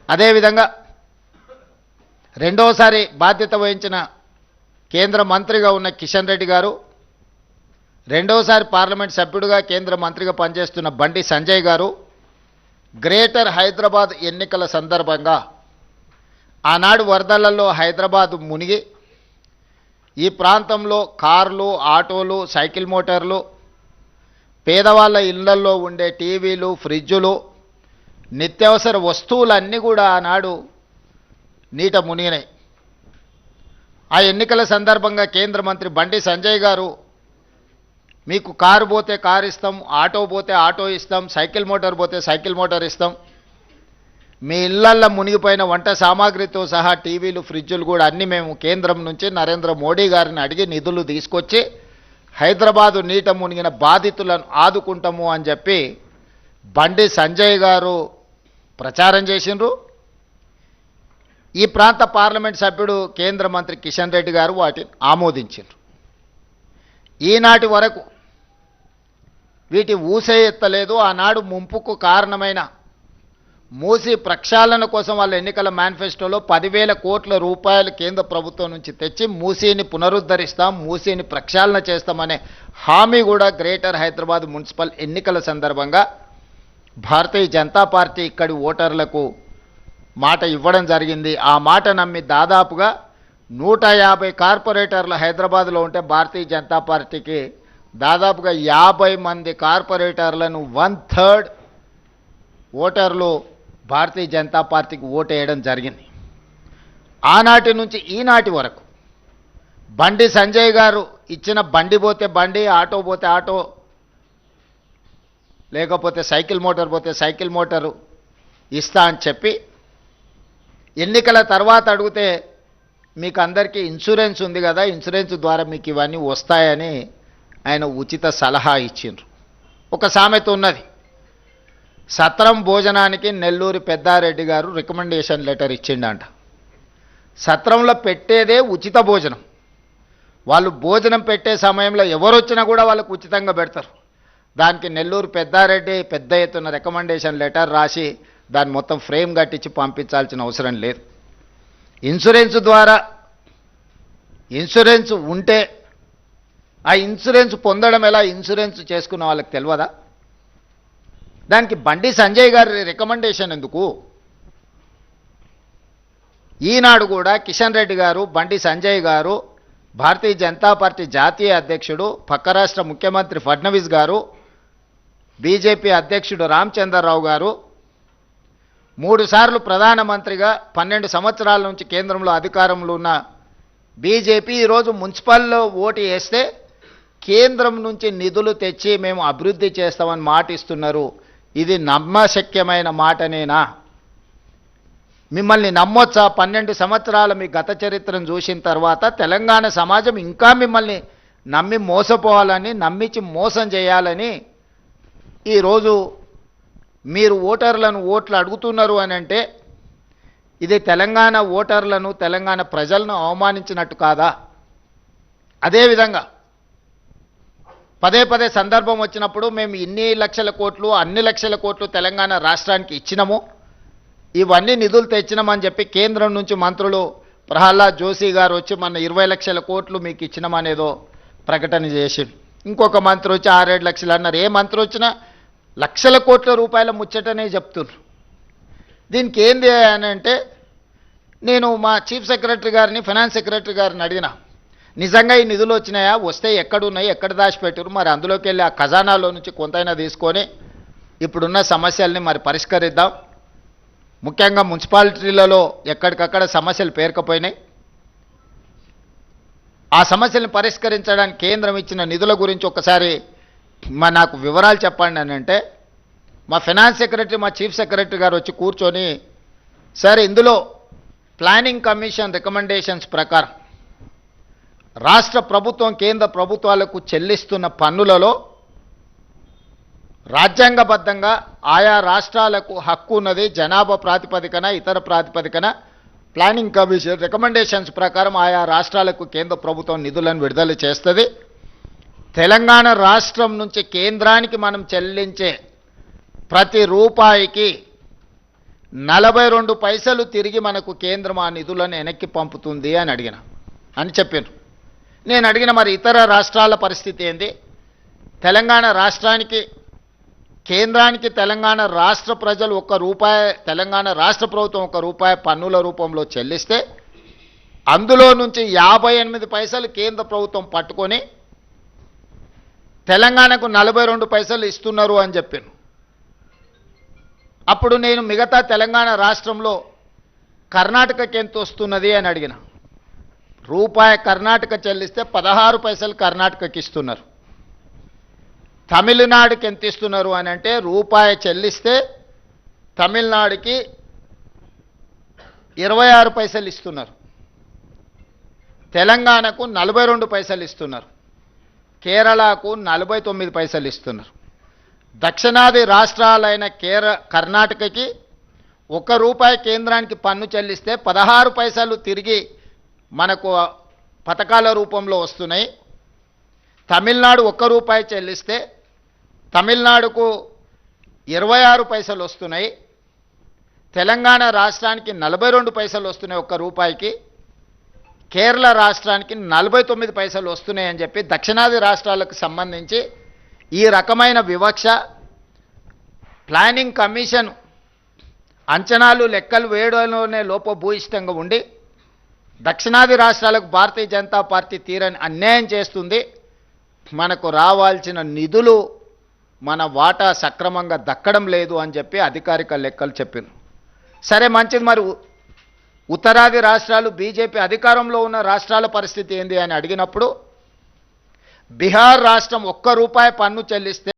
అదేవిధంగా రెండోసారి బాధ్యత వహించిన కేంద్ర మంత్రిగా ఉన్న కిషన్ రెడ్డి గారు, రెండోసారి పార్లమెంట్ సభ్యుడిగా కేంద్ర మంత్రిగా పనిచేస్తున్న బండి సంజయ్ గారు గ్రేటర్ హైదరాబాద్ ఎన్నికల సందర్భంగా ఆనాడు వరదలలో హైదరాబాద్ మునిగి ఈ ప్రాంతంలో కార్లు, ఆటోలు, సైకిల్ మోటార్లు, పేదవాళ్ళ ఇళ్లల్లో ఉండే టీవీలు, ఫ్రిడ్జులు, నిత్యావసర వస్తువులన్నీ కూడా ఆనాడు నీట మునిగినాయి. ఆ ఎన్నికల సందర్భంగా కేంద్ర మంత్రి బండి సంజయ్ గారు, మీకు కారు పోతే కారు ఇస్తాం, ఆటో పోతే ఆటో ఇస్తాం, సైకిల్ మోటార్ పోతే సైకిల్ మోటార్ ఇస్తాం, మీ ఇళ్లల్లో మునిగిపోయిన వంట సామాగ్రితో సహా టీవీలు, ఫ్రిడ్జులు కూడా అన్నీ మేము కేంద్రం నుంచి నరేంద్ర మోడీ గారిని అడిగి నిధులు తీసుకొచ్చి హైదరాబాదు నీట మునిగిన బాధితులను ఆదుకుంటాము అని చెప్పి బండి సంజయ్ గారు ప్రచారం చేసిండ్రు. ఈ ప్రాంత పార్లమెంట్ సభ్యుడు కేంద్ర మంత్రి కిషన్ రెడ్డి గారు వాటిని ఆమోదించారు. ఈనాటి వరకు వీటి ఊసే ఎత్తలేదు. ఆనాడు ముంపుకు కారణమైన మూసీ ప్రక్షాళన కోసం వాళ్ళ ఎన్నికల మేనిఫెస్టోలో 10,000 కోట్ల రూపాయలు కేంద్ర ప్రభుత్వం నుంచి తెచ్చి మూసీని పునరుద్ధరిస్తాం, మూసీని ప్రక్షాళన చేస్తామనే హామీ కూడా గ్రేటర్ హైదరాబాద్ మున్సిపల్ ఎన్నికల సందర్భంగా భారతీయ జనతా పార్టీ ఇక్కడి ఓటర్లకు మాట ఇవ్వడం జరిగింది. ఆ మాట నమ్మి దాదాపుగా 150 కార్పొరేటర్లు హైదరాబాద్లో ఉంటే భారతీయ జనతా పార్టీకి దాదాపుగా 50 మంది కార్పొరేటర్లను 1/3 ఓటర్లు భారతీయ జనతా పార్టీకి ఓటు వేయడం జరిగింది. ఆనాటి నుంచి ఈనాటి వరకు బండి సంజయ్ గారు ఇచ్చిన బండి పోతే బండి, ఆటో పోతే ఆటో, లేకపోతే సైకిల్ మోటార్ పోతే సైకిల్ మోటారు ఇస్తా అని చెప్పి ఎన్నికల తర్వాత అడిగితే మీకు అందరికీ ఇన్సూరెన్స్ ఉంది కదా, ఇన్సూరెన్స్ ద్వారా మీకు ఇవన్నీ వస్తాయని ఆయన ఉచిత సలహా ఇచ్చిండ్రు. ఒక సామెత ఉన్నది, సత్రం భోజనానికి నెల్లూరి పెద్దారెడ్డి గారు రికమెండేషన్ లెటర్ ఇచ్చిండంట. సత్రంలో పెట్టేదే ఉచిత భోజనం. వాళ్ళు భోజనం పెట్టే సమయంలో ఎవరు వచ్చినా కూడా వాళ్ళకు ఉచితంగా పెడతారు. దానికి నెల్లూరు పెద్దారెడ్డి పెద్ద ఎత్తున రికమెండేషన్ లెటర్ రాసి దాన్ని మొత్తం ఫ్రేమ్ కట్టించి పంపించాల్సిన అవసరం లేదు. ఇన్సూరెన్స్ ద్వారా ఇన్సూరెన్స్ ఉంటే ఆ ఇన్సూరెన్స్ పొందడం ఎలా, ఇన్సూరెన్స్ చేసుకున్న వాళ్ళకి తెలియదా? దానికి బండి సంజయ్ గారి రికమెండేషన్ ఎందుకు? ఈనాడు కూడా కిషన్ రెడ్డి గారు, బండి సంజయ్ గారు, భారతీయ జనతా పార్టీ జాతీయ అధ్యక్షుడు, పక్క రాష్ట్ర ముఖ్యమంత్రి ఫడ్నవీస్ గారు, బీజేపీ అధ్యక్షుడు రామచంద్రరావు గారు 3 సార్లు ప్రధానమంత్రిగా 12 సంవత్సరాల నుంచి కేంద్రంలో అధికారంలో ఉన్న బీజేపీ ఈరోజు మున్సిపల్లో ఓటు వేస్తే కేంద్రం నుంచి నిధులు తెచ్చి మేము అభివృద్ధి చేస్తామని మాట ఇస్తున్నారు. ఇది నమ్మశక్యమైన మాటనేనా? మిమ్మల్ని నమ్మొచ్చా? 12 సంవత్సరాల మీ గత చరిత్రను చూసిన తర్వాత తెలంగాణ సమాజం ఇంకా మిమ్మల్ని నమ్మి మోసపోవాలని, నమ్మించి మోసం చేయాలని ఈరోజు మీరు ఓటర్లను ఓట్లు అడుగుతున్నారు అని అంటే ఇది తెలంగాణ ఓటర్లను, తెలంగాణ ప్రజలను అవమానించినట్టు కాదా? అదేవిధంగా పదే పదే సందర్భం వచ్చినప్పుడు మేము ఇన్ని లక్షల కోట్లు, అన్ని లక్షల కోట్లు తెలంగాణ రాష్ట్రానికి ఇచ్చినాము, ఇవన్నీ నిధులు తెచ్చినామని చెప్పి కేంద్రం నుంచి మంత్రులు ప్రహ్లాద్ జోషి గారు వచ్చి మన 20 లక్షల కోట్లు మీకు ఇచ్చినామనేదో ప్రకటన చేసి, ఇంకొక మంత్రి వచ్చి 6-7 లక్షలు అన్నారు. ఏ మంత్రి వచ్చినా లక్షల కోట్ల రూపాయల ముచ్చటనే చెప్తున్నారు. దీనికి ఏంది అని అంటే నేను మా చీఫ్ సెక్రటరీ గారిని, ఫైనాన్స్ సెక్రటరీ గారిని అడిగినా, నిజంగా ఈ నిధులు వచ్చినాయా, వస్తే ఎక్కడున్నాయి, ఎక్కడ దాచిపెట్టారు, మరి అందులోకి వెళ్ళి ఆ ఖజానాలో నుంచి కొంతైనా తీసుకొని ఇప్పుడున్న సమస్యల్ని మరి పరిష్కరిద్దాం. ముఖ్యంగా మున్సిపాలిటీలలో ఎక్కడికక్కడ సమస్యలు పేరుకుపోయినాయి. ఆ సమస్యలను పరిష్కరించడానికి కేంద్రం ఇచ్చిన నిధుల గురించి ఒకసారి నాకు వివరాలు చెప్పండి అని అంటే మా ఫైనాన్స్ సెక్రటరీ, మా చీఫ్ సెక్రటరీ గారు వచ్చి కూర్చొని, సార్ ఇందులో ప్లానింగ్ కమిషన్ రికమెండేషన్స్ ప్రకారం రాష్ట్ర ప్రభుత్వం కేంద్ర ప్రభుత్వాలకు చెల్లిస్తున్న పన్నులలో రాజ్యాంగబద్ధంగా ఆయా రాష్ట్రాలకు హక్కు ఉన్నది. జనాభా ప్రాతిపదికన, ఇతర ప్రాతిపదికన ప్లానింగ్ కమిషన్ రికమెండేషన్స్ ప్రకారం ఆయా రాష్ట్రాలకు కేంద్ర ప్రభుత్వం నిధులను విడుదల చేస్తుంది. తెలంగాణ రాష్ట్రం నుంచి కేంద్రానికి మనం చెల్లించే ప్రతి రూపాయికి 42 పైసలు తిరిగి మనకు కేంద్రం ఆ నిధులను వెనక్కి పంపుతుంది అని అని చెప్పారు. నేను అడిగిన మరి ఇతర రాష్ట్రాల పరిస్థితి ఏంది? తెలంగాణ రాష్ట్రానికి కేంద్రానికి తెలంగాణ రాష్ట్ర ప్రజలు ₹1 తెలంగాణ రాష్ట్ర ప్రభుత్వం ₹1 పన్నుల రూపంలో చెల్లిస్తే అందులో నుంచి 58 పైసలు కేంద్ర ప్రభుత్వం పట్టుకొని తెలంగాణకు 42 పైసలు ఇస్తున్నారు అని చెప్పాను. అప్పుడు నేను మిగతా తెలంగాణ రాష్ట్రంలో కర్ణాటకకి ఎంత వస్తున్నది అని అడిగిన. ₹1 కర్ణాటక చెల్లిస్తే 16 పైసలు కర్ణాటకకి ఇస్తున్నారు. తమిళనాడుకి ఎంత ఇస్తున్నారు అని అంటే ₹1 చెల్లిస్తే తమిళనాడుకి 26 పైసలు ఇస్తున్నారు. తెలంగాణకు 42 పైసలు ఇస్తున్నారు. కేరళకు 49 పైసలు ఇస్తున్నారు. దక్షిణాది రాష్ట్రాలైన కర్ణాటకకి ₹1 కేంద్రానికి పన్ను చెల్లిస్తే 16 పైసలు తిరిగి మనకు పథకాల రూపంలో వస్తున్నాయి. తమిళనాడు ₹1 చెల్లిస్తే తమిళనాడుకు 26 పైసలు వస్తున్నాయి. తెలంగాణ రాష్ట్రానికి 42 పైసలు వస్తున్నాయి ₹1కి. కేరళ రాష్ట్రానికి 49 పైసలు వస్తున్నాయని చెప్పి దక్షిణాది రాష్ట్రాలకు సంబంధించి ఈ రకమైన వివక్ష ప్లానింగ్ కమిషన్ అంచనాలు లెక్కలు వేయడంలోనే లోపభూయిష్టంగా ఉండి దక్షిణాది రాష్ట్రాలకు భారతీయ జనతా పార్టీ తీరని అన్యాయం చేస్తుంది. మనకు రావాల్సిన నిధులు మన వాటా సక్రమంగా దక్కడం లేదు అని చెప్పి అధికారిక లెక్కలు చెప్పారు. సరే మంచిది, మరి ఉత్తరాది రాష్ట్రాలు బీజేపీ అధికారంలో ఉన్న రాష్ట్రాల పరిస్థితి ఏంది అని అడిగినప్పుడు బీహార్ రాష్ట్రం ₹1 పన్ను చెల్లిస్తే